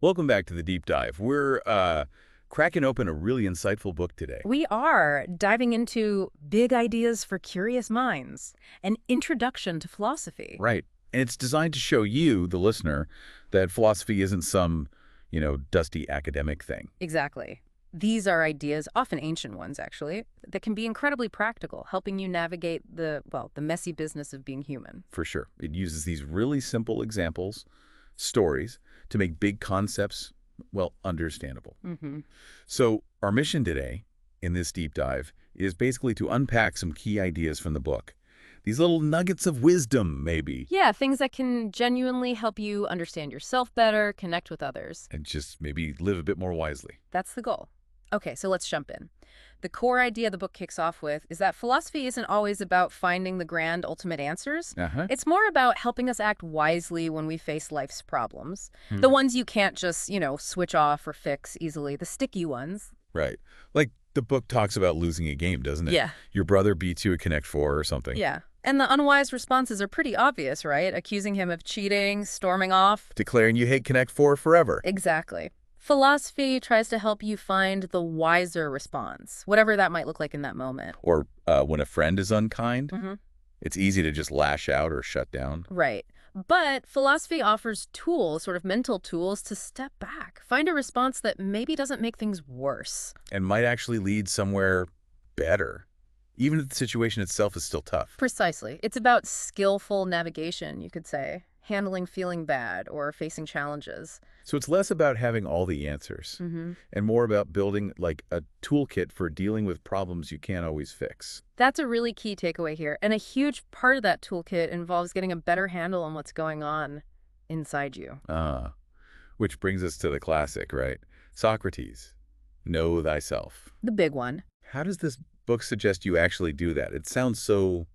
Welcome back to the Deep Dive. We're cracking open a really insightful book today. We are diving into big ideas for curious minds, an introduction to philosophy. Right. And it's designed to show you, the listener, that philosophy isn't some, dusty academic thing. Exactly. These are ideas, often ancient ones actually, that can be incredibly practical, helping you navigate the messy business of being human. For sure. It uses these really simple examples, stories, to make big concepts, well, understandable. Mm-hmm. So our mission today, in this deep dive, is basically to unpack some key ideas from the book. These little nuggets of wisdom, maybe. Yeah, things that can genuinely help you understand yourself better, connect with others. And just maybe live a bit more wisely. That's the goal. Okay, so let's jump in. The core idea the book kicks off with is that philosophy isn't always about finding the grand ultimate answers. Uh-huh. It's more about helping us act wisely when we face life's problems. Hmm. The ones you can't just, switch off or fix easily, the sticky ones. Right. Like the book talks about losing a game, doesn't it? Yeah. Your brother beats you at Connect 4 or something. Yeah. And the unwise responses are pretty obvious, right? Accusing him of cheating, storming off. Declaring you hate Connect 4 forever. Exactly. Philosophy tries to help you find the wiser response, whatever that might look like in that moment. Or when a friend is unkind, Mm-hmm. it's easy to just lash out or shut down. Right. But philosophy offers tools, sort of mental tools, to step back, find a response that maybe doesn't make things worse. And might actually lead somewhere better, even if the situation itself is still tough. Precisely. It's about skillful navigation, you could say, handling feeling bad or facing challenges. So it's less about having all the answers Mm-hmm. and more about building like a toolkit for dealing with problems you can't always fix. That's a really key takeaway here. And a huge part of that toolkit involves getting a better handle on what's going on inside you. Which brings us to the classic, right? Socrates, know thyself. The big one. How does this book suggest you actually do that? It sounds so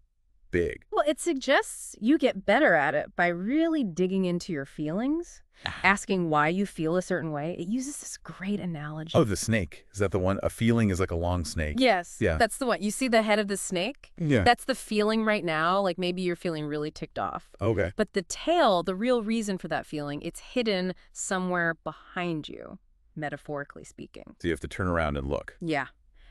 big. Well, it suggests you get better at it by really digging into your feelings, asking why you feel a certain way. It uses this great analogy. Oh, the snake. Is that the one? A feeling is like a long snake. Yes, Yeah. that's the one. You see the head of the snake? Yeah. That's the feeling right now, like maybe you're feeling really ticked off. Okay. But the tail, the real reason for that feeling, it's hidden somewhere behind you, metaphorically speaking. So you have to turn around and look. Yeah.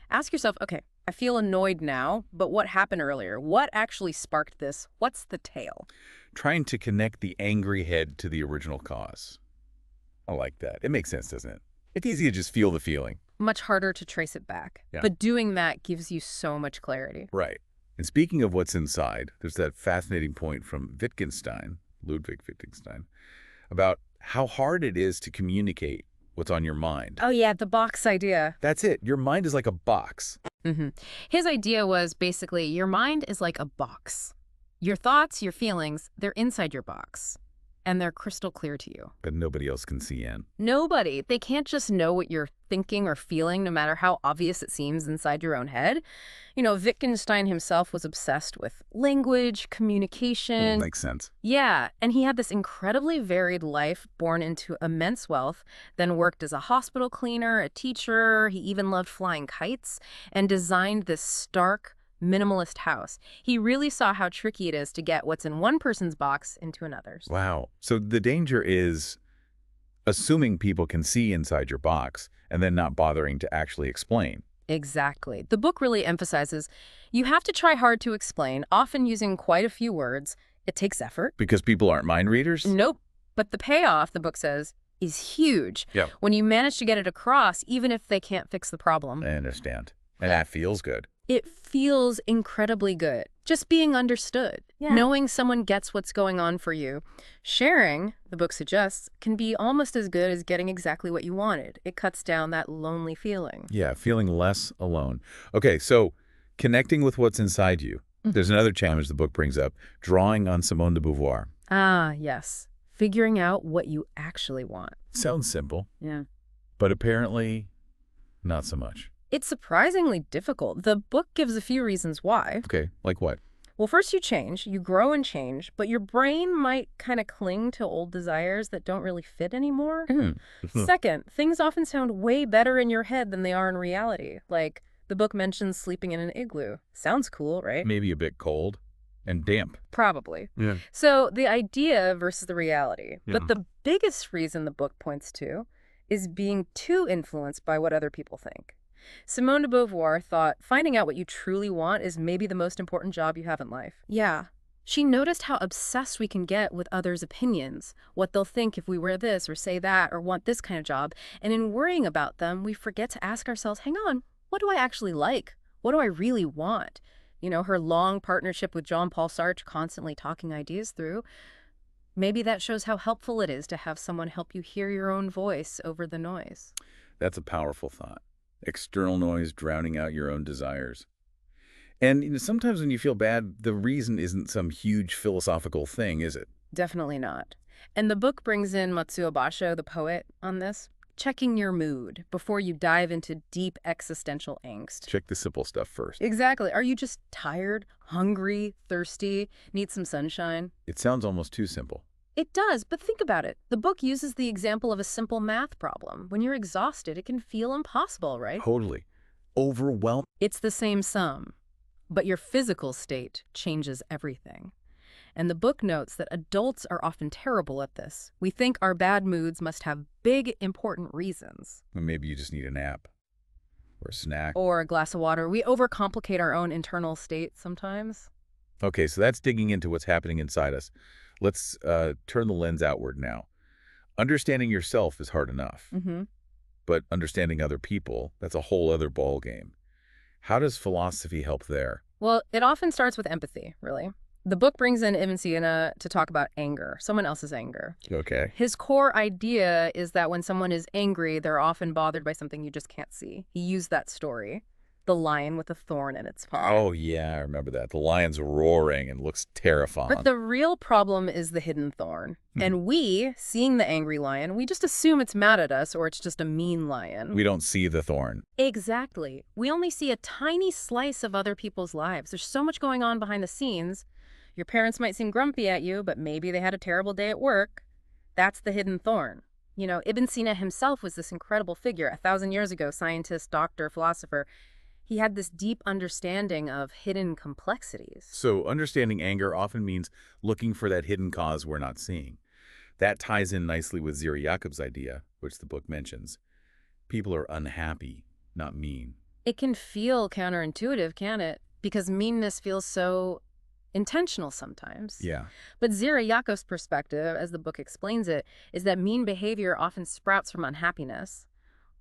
Ask yourself, okay, I feel annoyed now, but what happened earlier? What actually sparked this? What's the tail? Trying to connect the angry head to the original cause. I like that. It makes sense, doesn't it? It's easy to just feel the feeling. Much harder to trace it back. Yeah. But doing that gives you so much clarity. Right. And speaking of what's inside, there's that fascinating point from Ludwig Wittgenstein, about how hard it is to communicate what's on your mind. Oh yeah, the box idea. That's it. Your mind is like a box. Mm-hmm. His idea was basically your mind is like a box. Your thoughts, your feelings, they're inside your box. And they're crystal clear to you. But nobody else can see in. Nobody. They can't just know what you're thinking or feeling, no matter how obvious it seems inside your own head. Wittgenstein himself was obsessed with language, communication. Makes sense. Yeah, and he had this incredibly varied life, born into immense wealth, then worked as a hospital cleaner, a teacher. He even loved flying kites and designed this stark, minimalist house. He really saw how tricky it is to get what's in one person's box into another's. Wow. So the danger is assuming people can see inside your box and then not bothering to actually explain. Exactly. The book really emphasizes you have to try hard to explain, often using quite a few words. It takes effort. Because people aren't mind readers? Nope. But the payoff, the book says, is huge. Yeah. When you manage to get it across, even if they can't fix the problem. I understand. And that feels good. It feels incredibly good. Just being understood. Yeah. Knowing someone gets what's going on for you. Sharing, the book suggests, can be almost as good as getting exactly what you wanted. It cuts down that lonely feeling. Yeah, feeling less alone. Okay, so connecting with what's inside you. There's another challenge the book brings up, drawing on Simone de Beauvoir. Ah, yes. Figuring out what you actually want. Sounds simple, Yeah. but apparently not so much. It's surprisingly difficult. The book gives a few reasons why. Okay, like what? Well, first you change, you grow and change, but your brain might kind of cling to old desires that don't really fit anymore. Second, things often sound way better in your head than they are in reality. Like the book mentions sleeping in an igloo. Sounds cool, right? Maybe a bit cold and damp. Probably. Yeah. So the idea versus the reality. Yeah. But the biggest reason the book points to is being too influenced by what other people think. Simone de Beauvoir thought finding out what you truly want is maybe the most important job you have in life. Yeah. She noticed how obsessed we can get with others' opinions, what they'll think if we wear this or say that or want this kind of job. And in worrying about them, we forget to ask ourselves, hang on, what do I actually like? What do I really want? Her long partnership with Jean-Paul Sartre, constantly talking ideas through, maybe that shows how helpful it is to have someone help you hear your own voice over the noise. That's a powerful thought. External noise drowning out your own desires. And sometimes when you feel bad, the reason isn't some huge philosophical thing, is it? Definitely not. And the book brings in Matsuo Basho, the poet, on this. Checking your mood before you dive into deep existential angst. Check the simple stuff first. Exactly. Are you just tired, hungry, thirsty, need some sunshine? It sounds almost too simple. It does, but think about it. The book uses the example of a simple math problem. When you're exhausted, it can feel impossible, right? Totally. Overwhelmed. It's the same sum, but your physical state changes everything. And the book notes that adults are often terrible at this. We think our bad moods must have big, important reasons. Maybe you just need a nap or a snack. Or a glass of water. We overcomplicate our own internal state sometimes. Okay, so that's digging into what's happening inside us. Let's turn the lens outward now. Understanding yourself is hard enough. But understanding other people, that's a whole other ballgame. How does philosophy help there? Well, it often starts with empathy, really. The book brings in Ibn Sina to talk about anger, someone else's anger. Okay. His core idea is that when someone is angry, they're often bothered by something you just can't see. He used that story, the lion with a thorn in its paw. Oh, yeah, I remember that. The lion's roaring and looks terrifying. But the real problem is the hidden thorn. And we, seeing the angry lion, we just assume it's mad at us or it's just a mean lion. We don't see the thorn. Exactly. We only see a tiny slice of other people's lives. There's so much going on behind the scenes. Your parents might seem grumpy at you, but maybe they had a terrible day at work. That's the hidden thorn. Ibn Sina himself was this incredible figure. 1,000 years ago, scientist, doctor, philosopher. He had this deep understanding of hidden complexities. So understanding anger often means looking for that hidden cause we're not seeing. That ties in nicely with Zira Jakob's idea, which the book mentions. People are unhappy, not mean. It can feel counterintuitive, can't it? Because meanness feels so intentional sometimes. Yeah. But Zira Jakob's perspective, as the book explains it, is that mean behavior often sprouts from unhappiness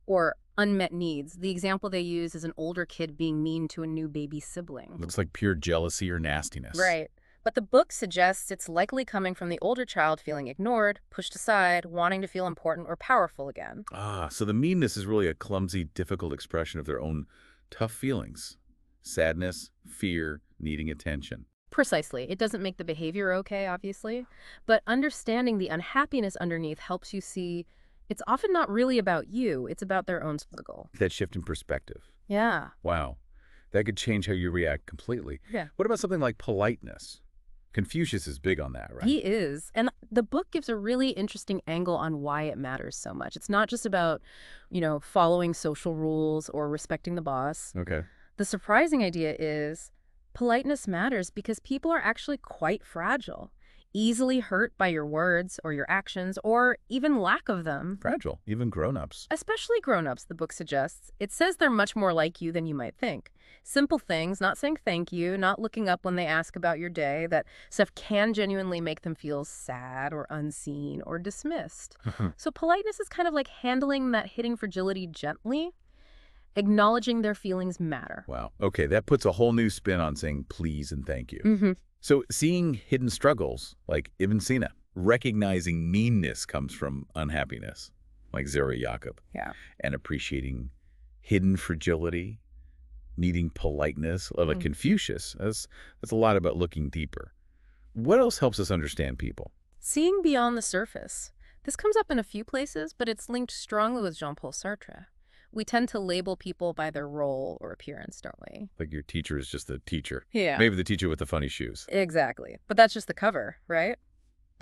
or unmet needs. The example they use is an older kid being mean to a new baby sibling. Looks like pure jealousy or nastiness. Right. But the book suggests it's likely coming from the older child feeling ignored, pushed aside, wanting to feel important or powerful again. Ah, so the meanness is really a clumsy, difficult expression of their own tough feelings. Sadness, fear, needing attention. Precisely. It doesn't make the behavior okay, obviously, but understanding the unhappiness underneath helps you see it's often not really about you, it's about their own struggle. That shift in perspective. Yeah. Wow. That could change how you react completely. Yeah. What about something like politeness? Confucius is big on that, right? He is. And the book gives a really interesting angle on why it matters so much. It's not just about, following social rules or respecting the boss. Okay. The surprising idea is politeness matters because people are actually quite fragile, easily hurt by your words or your actions or even lack of them. Fragile, even grown-ups. Especially grown-ups, the book suggests. It says they're much more like you than you might think. Simple things, not saying thank you, not looking up when they ask about your day, that stuff can genuinely make them feel sad or unseen or dismissed. So politeness is kind of like handling that hidden fragility gently, acknowledging their feelings matter. Wow. Okay, that puts a whole new spin on saying please and thank you. So seeing hidden struggles, like Ibn Sina, recognizing meanness comes from unhappiness, like Zira Jakob. Yeah. And appreciating hidden fragility, needing politeness, like Confucius. That's a lot about looking deeper. What else helps us understand people? Seeing beyond the surface. This comes up in a few places, but it's linked strongly with Jean-Paul Sartre. We tend to label people by their role or appearance, don't we? Like your teacher is just the teacher. Yeah. Maybe the teacher with the funny shoes. Exactly. But that's just the cover, right?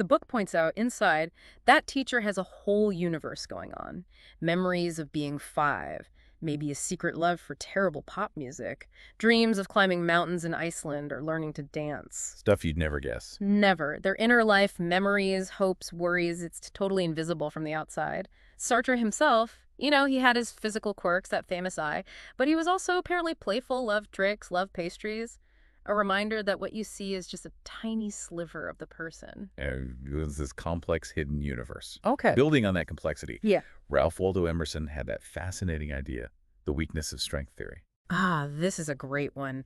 The book points out inside, that teacher has a whole universe going on. Memories of being 5, maybe a secret love for terrible pop music, dreams of climbing mountains in Iceland or learning to dance. Stuff you'd never guess. Never. Their inner life, memories, hopes, worries, it's totally invisible from the outside. Sartre himself, he had his physical quirks, that famous eye, but he was also apparently playful, loved tricks, loved pastries. A reminder that what you see is just a tiny sliver of the person. It was this complex hidden universe. Okay. Building on that complexity, Yeah. Ralph Waldo Emerson had that fascinating idea, the weakness of strength theory. This is a great one.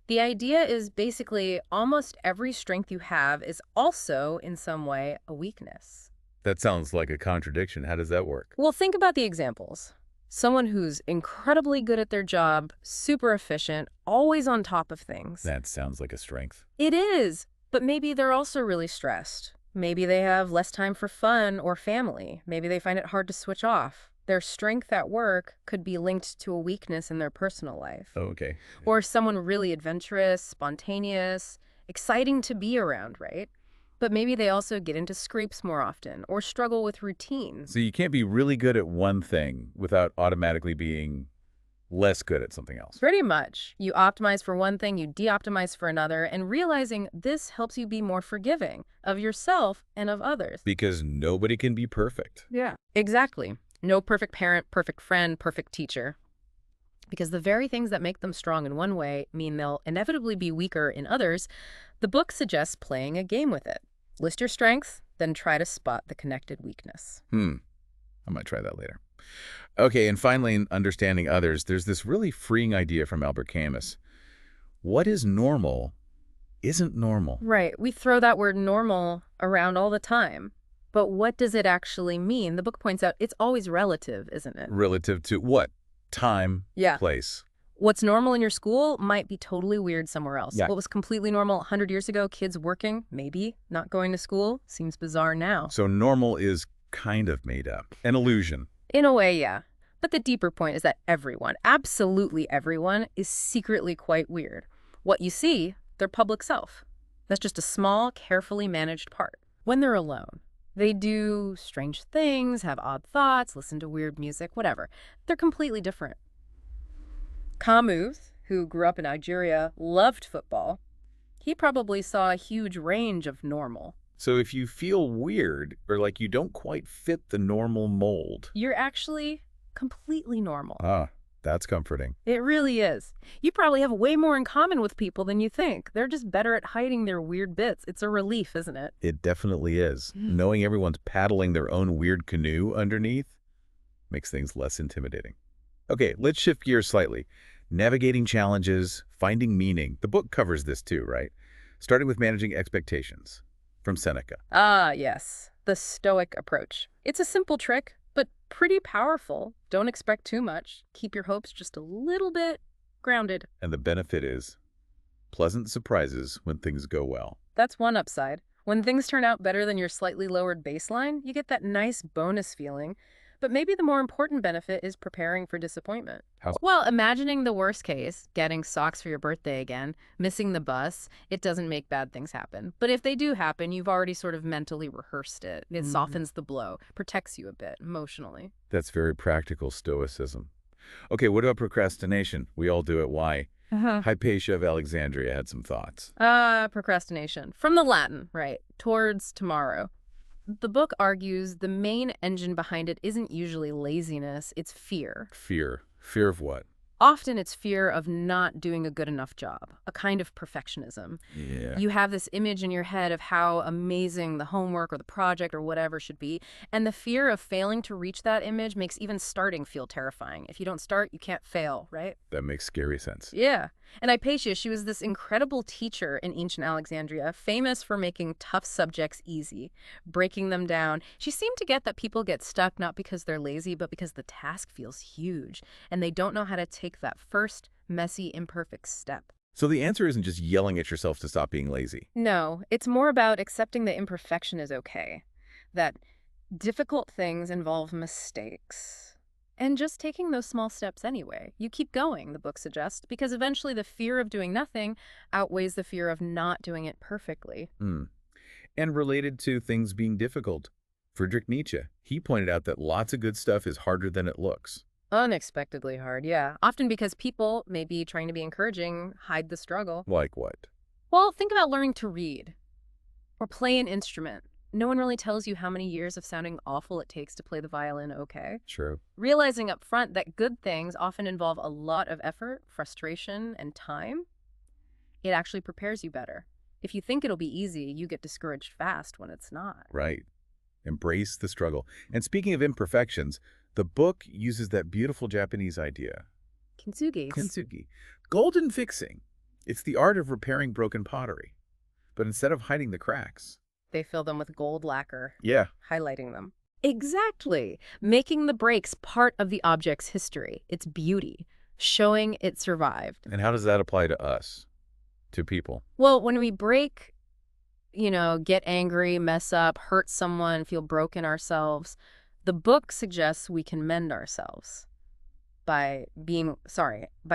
The idea is basically almost every strength you have is also, in some way, a weakness. That sounds like a contradiction. How does that work? Well, think about the examples. Someone who's incredibly good at their job, super efficient, always on top of things. That sounds like a strength. It is, but maybe they're also really stressed. Maybe they have less time for fun or family. Maybe they find it hard to switch off. Their strength at work could be linked to a weakness in their personal life. Oh, okay. Or someone really adventurous, spontaneous, exciting to be around, right? But maybe they also get into scrapes more often or struggle with routines. So you can't be really good at one thing without automatically being less good at something else. Pretty much. You optimize for one thing, you de-optimize for another, and realizing this helps you be more forgiving of yourself and of others. Because nobody can be perfect. Yeah. Exactly. No perfect parent, perfect friend, perfect teacher. Because the very things that make them strong in one way mean they'll inevitably be weaker in others. The book suggests playing a game with it. List your strengths, then try to spot the connected weakness. I might try that later. Okay, and finally, in understanding others, there's this really freeing idea from Albert Camus. What is normal isn't normal. Right. We throw that word normal around all the time. But what does it actually mean? The book points out it's always relative, isn't it? Relative to what? Time, Yeah. place. What's normal in your school might be totally weird somewhere else. Yeah. What was completely normal 100 years ago, kids working, maybe, not going to school, seems bizarre now. So normal is kind of made up. An illusion. In a way, yeah. But the deeper point is that everyone, absolutely everyone, is secretly quite weird. What you see, their public self. That's just a small, carefully managed part. When they're alone, they do strange things, have odd thoughts, listen to weird music, whatever. They're completely different. Camus, who grew up in Nigeria, loved football. He probably saw a huge range of normal. So if you feel weird or like you don't quite fit the normal mold. You're actually completely normal. That's comforting. It really is. You probably have way more in common with people than you think. They're just better at hiding their weird bits. It's a relief, isn't it? It definitely is. Knowing everyone's paddling their own weird canoe underneath makes things less intimidating. Okay, let's shift gears slightly. Navigating challenges, finding meaning. The book covers this too, right? Starting with managing expectations. From Seneca. Yes. The Stoic approach. It's a simple trick, but pretty powerful. Don't expect too much. Keep your hopes just a little bit grounded. And the benefit is pleasant surprises when things go well. That's one upside. When things turn out better than your slightly lowered baseline, you get that nice bonus feeling. But maybe the more important benefit is preparing for disappointment. How? Well, imagining the worst case, getting socks for your birthday again, missing the bus, it doesn't make bad things happen. But if they do happen, you've already sort of mentally rehearsed it. It softens the blow, protects you a bit emotionally. That's very practical stoicism. Okay, what about procrastination? We all do it. Why? Hypatia of Alexandria had some thoughts. Procrastination. From the Latin, right? Towards tomorrow. The book argues the main engine behind it isn't usually laziness, it's fear. Fear. Fear of what? Often it's fear of not doing a good enough job, a kind of perfectionism. Yeah. You have this image in your head of how amazing the homework or the project or whatever should be, and the fear of failing to reach that image makes even starting feel terrifying. If you don't start, you can't fail, right? That makes scary sense. Yeah. And Hypatia, she was this incredible teacher in ancient Alexandria, famous for making tough subjects easy, breaking them down. She seemed to get that people get stuck not because they're lazy, but because the task feels huge, and they don't know how to take that first, messy, imperfect step. So the answer isn't just yelling at yourself to stop being lazy. No, it's more about accepting that imperfection is okay, that difficult things involve mistakes. And just taking those small steps anyway. You keep going, the book suggests, because eventually the fear of doing nothing outweighs the fear of not doing it perfectly. and related to things being difficult. Friedrich Nietzsche, he pointed out that lots of good stuff is harder than it looks. Unexpectedly hard, yeah. Often because people, maybe trying to be encouraging, hide the struggle. Like what? Well, think about learning to read or play an instrument. No one really tells you how many years of sounding awful it takes to play the violin okay. True. Realizing up front that good things often involve a lot of effort, frustration, and time, it actually prepares you better. If you think it'll be easy, you get discouraged fast when it's not. Right. Embrace the struggle. And speaking of imperfections, the book uses that beautiful Japanese idea, Kintsugi. kintsugi, golden fixing. It's the art of repairing broken pottery. But instead of hiding the cracks, They fill them with gold lacquer, yeah, highlighting them. Exactly. Making the breaks part of the object's history, its beauty, showing it survived. and how does that apply to us, to people? Well, when we break, get angry, mess up, hurt someone, feel broken ourselves, the book suggests we can mend ourselves by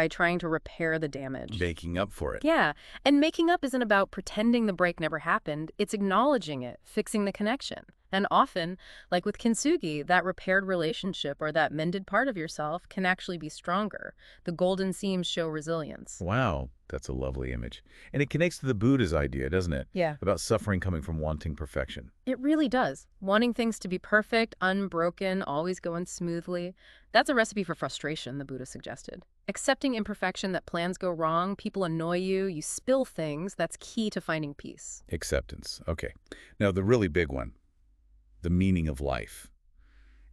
trying to repair the damage. Making up for it. Yeah, and making up isn't about pretending the break never happened. It's acknowledging it, fixing the connection. And often, like with kintsugi, that repaired relationship or that mended part of yourself can actually be stronger. The golden seams show resilience. Wow, that's a lovely image. And it connects to the Buddha's idea, doesn't it? Yeah. About suffering coming from wanting perfection. It really does. Wanting things to be perfect, unbroken, always going smoothly. That's a recipe for frustration, the Buddha suggested. Accepting imperfection, that plans go wrong, people annoy you, you spill things, that's key to finding peace. Acceptance. Okay. Now, the really big one, the meaning of life.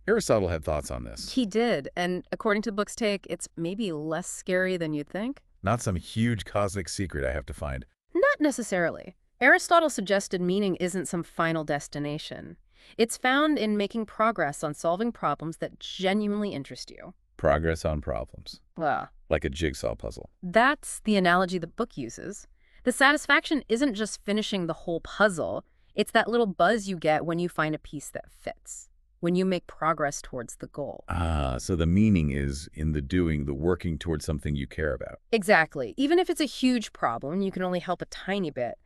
Aristotle had thoughts on this. He did, and according to the book's take, it's maybe less scary than you'd think. Not some huge cosmic secret I have to find. Not necessarily. Aristotle suggested meaning isn't some final destination. It's found in making progress on solving problems that genuinely interest you. Progress on problems. Well, Like a jigsaw puzzle. that's the analogy the book uses. The satisfaction isn't just finishing the whole puzzle. It's that little buzz you get when you find a piece that fits, when you make progress towards the goal. So the meaning is in the doing, the working towards something you care about. Exactly. Even if it's a huge problem, you can only help a tiny bit.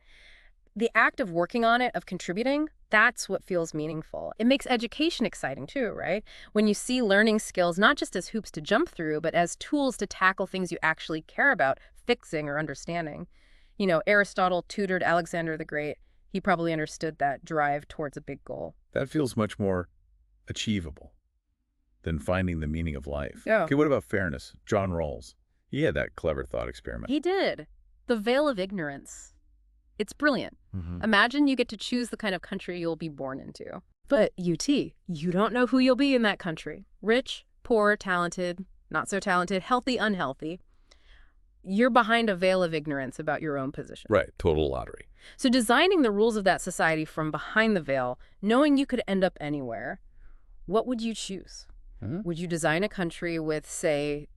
The act of working on it, of contributing, that's what feels meaningful. It makes education exciting too, right? When you see learning skills not just as hoops to jump through, but as tools to tackle things you actually care about, fixing or understanding. Aristotle tutored Alexander the Great. He probably understood that drive towards a big goal. That feels much more achievable than finding the meaning of life. Yeah. Okay, what about fairness? John Rawls. He had that clever thought experiment. He did. The veil of ignorance. It's brilliant. Mhm. Imagine you get to choose the kind of country you'll be born into. But you don't know who you'll be in that country. Rich, poor, talented, not so talented, healthy, unhealthy. You're behind a veil of ignorance about your own position. Right, total lottery. So designing the rules of that society from behind the veil, knowing you could end up anywhere, what would you choose? Would you design a country with, say,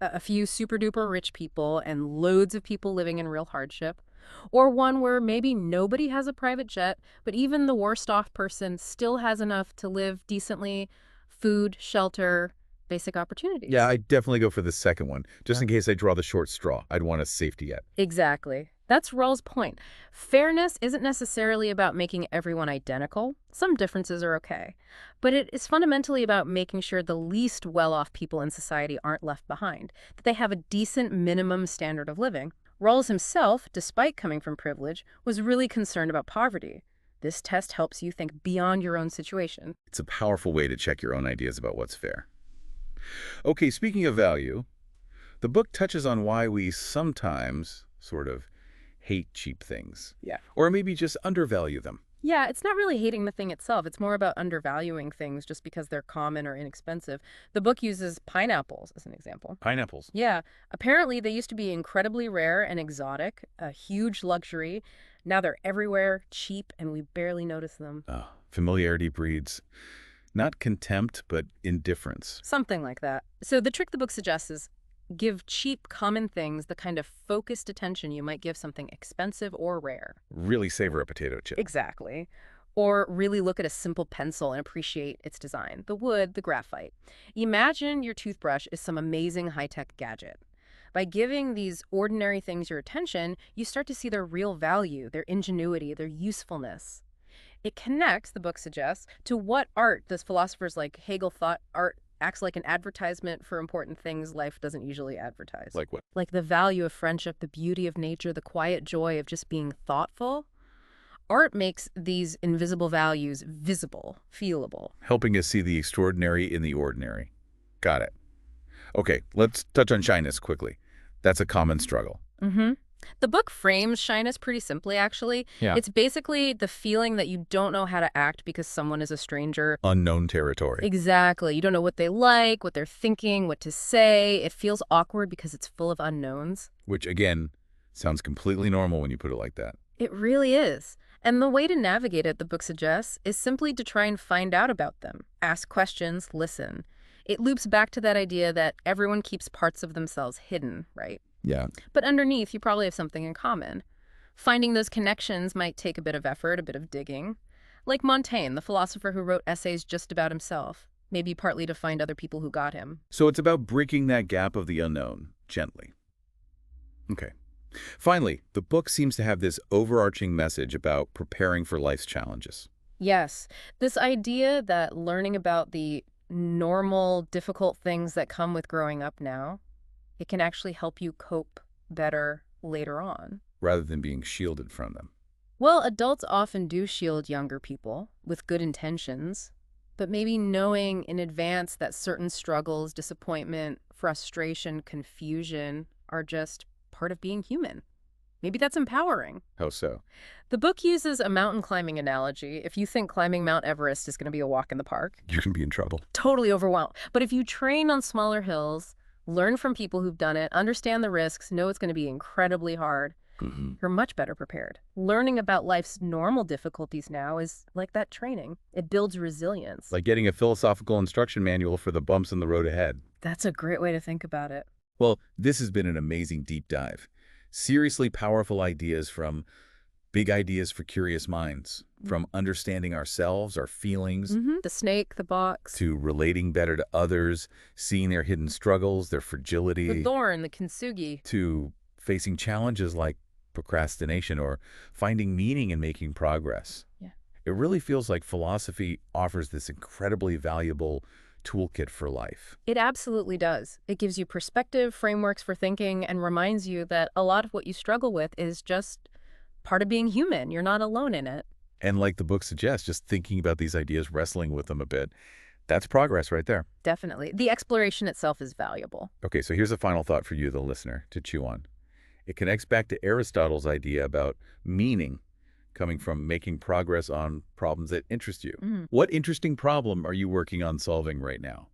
a few super-duper rich people and loads of people living in real hardship? Or one where maybe nobody has a private jet, but even the worst-off person still has enough to live decently, food, shelter, basic opportunities? Yeah, I'd definitely go for the second one. Just in case I draw the short straw, I'd want a safety net. Exactly. That's Rawls' point. Fairness isn't necessarily about making everyone identical. Some differences are okay. But it is fundamentally about making sure the least well-off people in society aren't left behind, that they have a decent minimum standard of living. Rawls himself, despite coming from privilege, was really concerned about poverty. This test helps you think beyond your own situation. It's a powerful way to check your own ideas about what's fair. Okay, speaking of value, the book touches on why we sometimes sort of hate cheap things. Yeah. Or maybe just undervalue them. Yeah, it's not really hating the thing itself. It's more about undervaluing things just because they're common or inexpensive. The book uses pineapples as an example. Pineapples. Yeah, apparently they used to be incredibly rare and exotic, a huge luxury. Now they're everywhere, cheap, and we barely notice them. Familiarity breeds not contempt, but indifference. Something like that. So the trick the book suggests is give cheap, common things the kind of focused attention you might give something expensive or rare. Really savor a potato chip. Exactly. Or really look at a simple pencil and appreciate its design, the wood, the graphite. Imagine your toothbrush is some amazing high-tech gadget. By giving these ordinary things your attention, you start to see their real value, their ingenuity, their usefulness. It connects, the book suggests, to what art does philosophers like Hegel thought art acts like an advertisement for important things life doesn't usually advertise. Like what? Like the value of friendship, the beauty of nature, the quiet joy of just being thoughtful. Art makes these invisible values visible, feelable. Helping us see the extraordinary in the ordinary. Got it. Okay, let's touch on shyness quickly. That's a common struggle. Mm-hmm. The book frames shyness pretty simply, actually. Yeah. It's basically the feeling that you don't know how to act because someone is a stranger. Unknown territory. Exactly. You don't know what they like, what they're thinking, what to say. It feels awkward because it's full of unknowns. Which, again, sounds completely normal when you put it like that. It really is. And the way to navigate it, the book suggests, is simply to try and find out about them. Ask questions, listen. It loops back to that idea that everyone keeps parts of themselves hidden, right? Yeah. But underneath, you probably have something in common. Finding those connections might take a bit of effort, a bit of digging. Like Montaigne, the philosopher who wrote essays just about himself, maybe partly to find other people who got him. So it's about breaking that gap of the unknown, gently. Okay. Finally, the book seems to have this overarching message about preparing for life's challenges. Yes, this idea that learning about the normal, difficult things that come with growing up now, it can actually help you cope better later on. Rather than being shielded from them. Well, adults often do shield younger people with good intentions, but maybe knowing in advance that certain struggles, disappointment, frustration, confusion are just part of being human. Maybe that's empowering. How so? The book uses a mountain climbing analogy. If you think climbing Mount Everest is going to be a walk in the park, You can be in trouble. totally overwhelmed. But if you train on smaller hills, learn from people who've done it, understand the risks, know it's going to be incredibly hard, you're much better prepared. Learning about life's normal difficulties now is like that training. It builds resilience. Like getting a philosophical instruction manual for the bumps in the road ahead. That's a great way to think about it. Well, this has been an amazing deep dive. Seriously powerful ideas from big ideas for curious minds, from understanding ourselves, our feelings, The snake, the box, to relating better to others, seeing their hidden struggles, their fragility, the thorn, the kintsugi. to facing challenges like procrastination or finding meaning in making progress. Yeah. It really feels like philosophy offers this incredibly valuable toolkit for life. It absolutely does. It gives you perspective, frameworks for thinking, and reminds you that a lot of what you struggle with is just part of being human. You're not alone in it. And like the book suggests, just thinking about these ideas, wrestling with them a bit, that's progress right there. Definitely. The exploration itself is valuable. Okay, so here's a final thought for you, the listener, to chew on. It connects back to Aristotle's idea about meaning coming from making progress on problems that interest you. What interesting problem are you working on solving right now?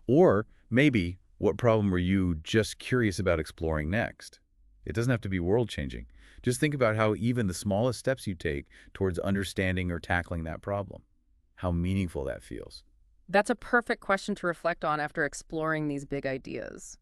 Or maybe what problem are you just curious about exploring next? It doesn't have to be world-changing. Just think about how even the smallest steps you take towards understanding or tackling that problem, how meaningful that feels. That's a perfect question to reflect on after exploring these big ideas.